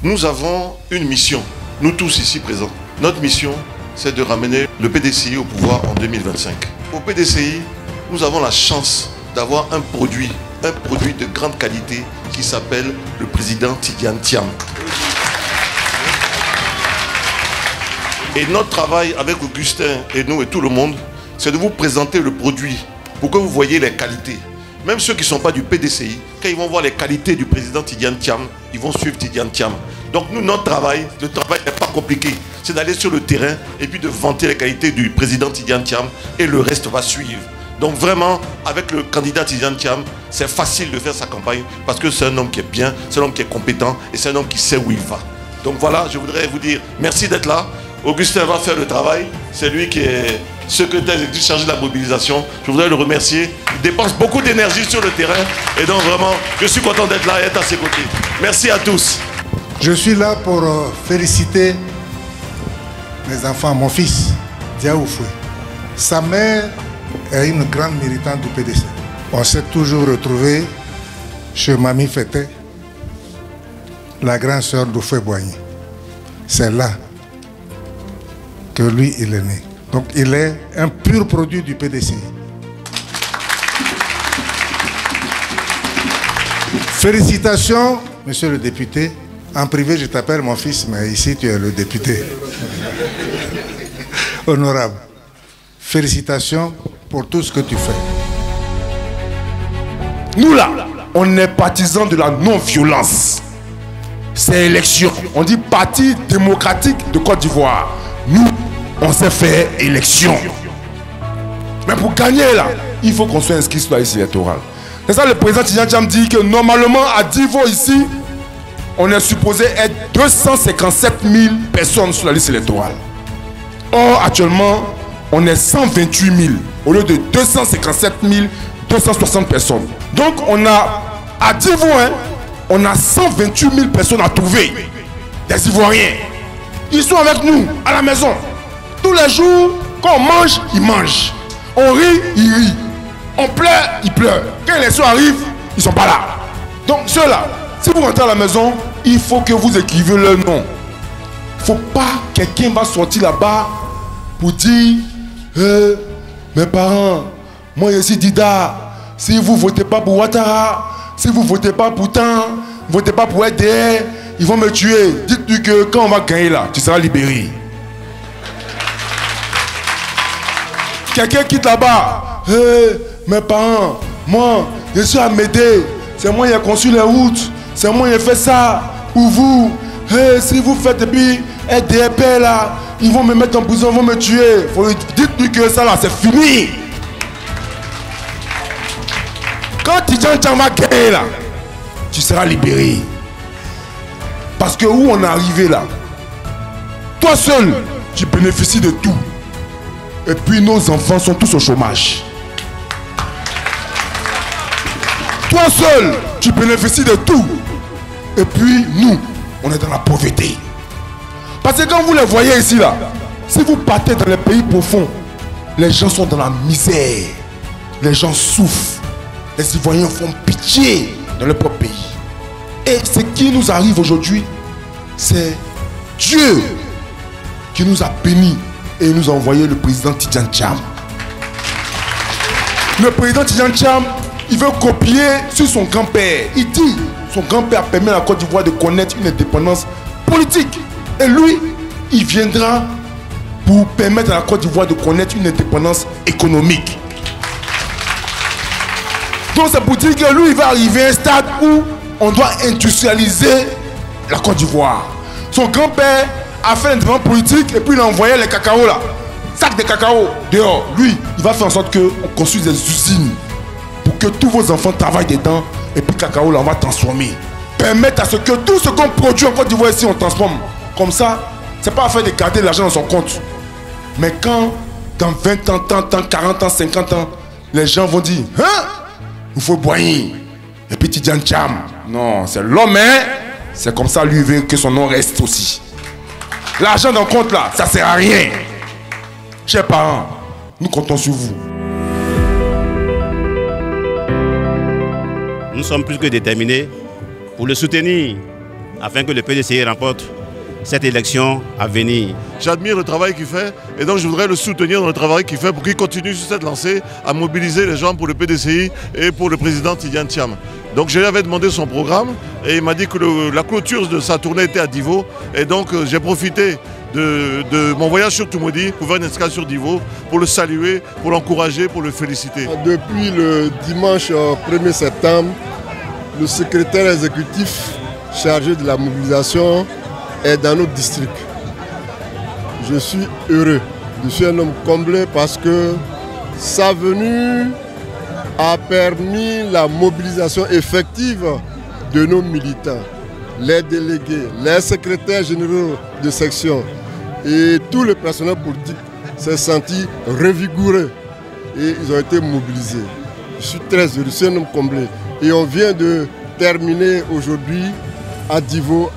Nous avons une mission, nous tous ici présents. Notre mission, c'est de ramener le PDCI au pouvoir en 2025. Au PDCI, nous avons la chance d'avoir un produit de grande qualité qui s'appelle le président Tidjane Thiam. Et notre travail avec Augustin et nous et tout le monde, c'est de vous présenter le produit pour que vous voyez les qualités. Même ceux qui ne sont pas du PDCI, quand ils vont voir les qualités du président Tidjane Thiam, ils vont suivre Tidjane Thiam. Donc nous, notre travail, le travail n'est pas compliqué. C'est d'aller sur le terrain et puis de vanter les qualités du président Tidjane Thiam et le reste va suivre. Donc vraiment, avec le candidat Tidjane Thiam, c'est facile de faire sa campagne parce que c'est un homme qui est bien, c'est un homme qui est compétent et c'est un homme qui sait où il va. Donc voilà, je voudrais vous dire merci d'être là. Augustin va faire le travail. C'est lui qui est secrétaire exécutif chargé de la mobilisation. Je voudrais le remercier. Il dépense beaucoup d'énergie sur le terrain. Et donc vraiment, je suis content d'être là et d'être à ses côtés. Merci à tous. Je suis là pour féliciter mes enfants, mon fils, Diaoufoué. Sa mère est une grande militante du PDC. On s'est toujours retrouvés chez Mamie Fété, la grande sœur d'Oufoué-Boigny. C'est là que lui, il est né. Donc, il est un pur produit du PDCI. Félicitations, monsieur le député. En privé, je t'appelle mon fils, mais ici, tu es le député. Honorable. Félicitations pour tout ce que tu fais. Nous, là, on est partisans de la non-violence. C'est élection. On dit Parti démocratique de Côte d'Ivoire. Nous, on s'est fait élection. Mais pour gagner là, il faut qu'on soit inscrit sur la liste électorale. C'est ça le président Tidjane Thiam dit que normalement à Divo ici, on est supposé être 257 000 personnes sur la liste électorale. Or actuellement, on est 128 000 au lieu de 257 260 personnes. Donc on a à Divo, on a 128 000 personnes à trouver. Des Ivoiriens. Ils sont avec nous à la maison. Tous les jours, quand on mange, ils mangent. On rit, ils rient. On pleure, ils pleurent. Quand l'élection arrive, ils ne sont pas là. Donc ceux-là, si vous rentrez à la maison, il faut que vous écrivez leur nom. Il ne faut pas que quelqu'un va sortir là-bas pour dire mes parents, moi je suis Dida. Si vous ne votez pas pour Ouattara, si vous ne votez pas pour Tan, ne votez pas pour RDR, ils vont me tuer. Dites-lui que quand on va gagner là, tu seras libéré. Quelqu'un quitte là-bas. Mes parents, moi, je suis à m'aider. C'est moi qui ai conçu les routes. C'est moi qui ai fait ça. Pour vous, si vous faites depuis RDP là, ils vont me mettre en prison, ils vont me tuer. Dites-lui que ça là, c'est fini. Quand Tidjane Thiam va gagner là, tu seras libéré. Parce que où on est arrivé là, toi seul, tu bénéficies de tout. Et puis nos enfants sont tous au chômage. Toi seul, tu bénéficies de tout. Et puis nous, on est dans la pauvreté. Parce que quand vous les voyez ici là, si vous partez dans les pays profonds, les gens sont dans la misère. Les gens souffrent. Les Ivoiriens font pitié dans leur propre pays. Et ce qui nous arrive aujourd'hui, c'est Dieu qui nous a bénis et nous a envoyé le président Tidjane Thiam. Le président Tidjane Thiam, il veut copier sur son grand-père. Il dit, son grand-père a permis à la Côte d'Ivoire de connaître une indépendance politique. Et lui, il viendra pour permettre à la Côte d'Ivoire de connaître une indépendance économique. Donc c'est pour dire que lui, il va arriver à un stade où on doit industrialiser la Côte d'Ivoire. Son grand-père a fait l'indépendance politique et puis il a envoyé les cacao là. Sac de cacao dehors. Lui, il va faire en sorte qu'on construise des usines pour que tous vos enfants travaillent dedans et puis le cacao là, on va transformer. Permettre à ce que tout ce qu'on produit en Côte d'Ivoire ici, on transforme. Comme ça, c'est pas affaire de garder l'argent dans son compte. Mais quand dans 20 ans, 30 ans, 40 ans, 50 ans, les gens vont dire, hein? Il faut Boigny. Et puis Tidjane Thiam. Non, c'est l'homme, hein? C'est comme ça, lui, il veut que son nom reste aussi. L'argent dans le compte, là, ça sert à rien. Chers parents, nous comptons sur vous. Nous sommes plus que déterminés pour le soutenir afin que le PDCI remporte cette élection à venir. J'admire le travail qu'il fait et donc je voudrais le soutenir dans le travail qu'il fait pour qu'il continue sur cette lancée à mobiliser les gens pour le PDCI et pour le président Tidjane Thiam. Donc je lui avais demandé son programme et il m'a dit que la clôture de sa tournée était à Divo et donc j'ai profité de mon voyage sur Toumoudi pour faire une escale sur Divo, pour le saluer, pour l'encourager, pour le féliciter. Depuis le dimanche 1er septembre, le secrétaire exécutif chargé de la mobilisation est dans notre district. Je suis heureux, je suis un homme comblé parce que sa venue a permis la mobilisation effective de nos militants, les délégués, les secrétaires généraux de section et tout le personnel politique s'est senti revigoré et ils ont été mobilisés. Je suis très heureux, je suis un homme comblé et on vient de terminer aujourd'hui à Divo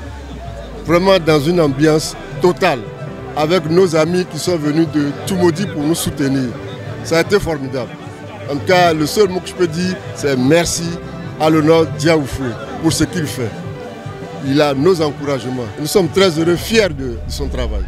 vraiment dans une ambiance totale avec nos amis qui sont venus de Toumoudi pour nous soutenir. Ça a été formidable. En tout cas, le seul mot que je peux dire, c'est merci à l'honneur Diaoufoué pour ce qu'il fait. Il a nos encouragements. Nous sommes très heureux, fiers de son travail.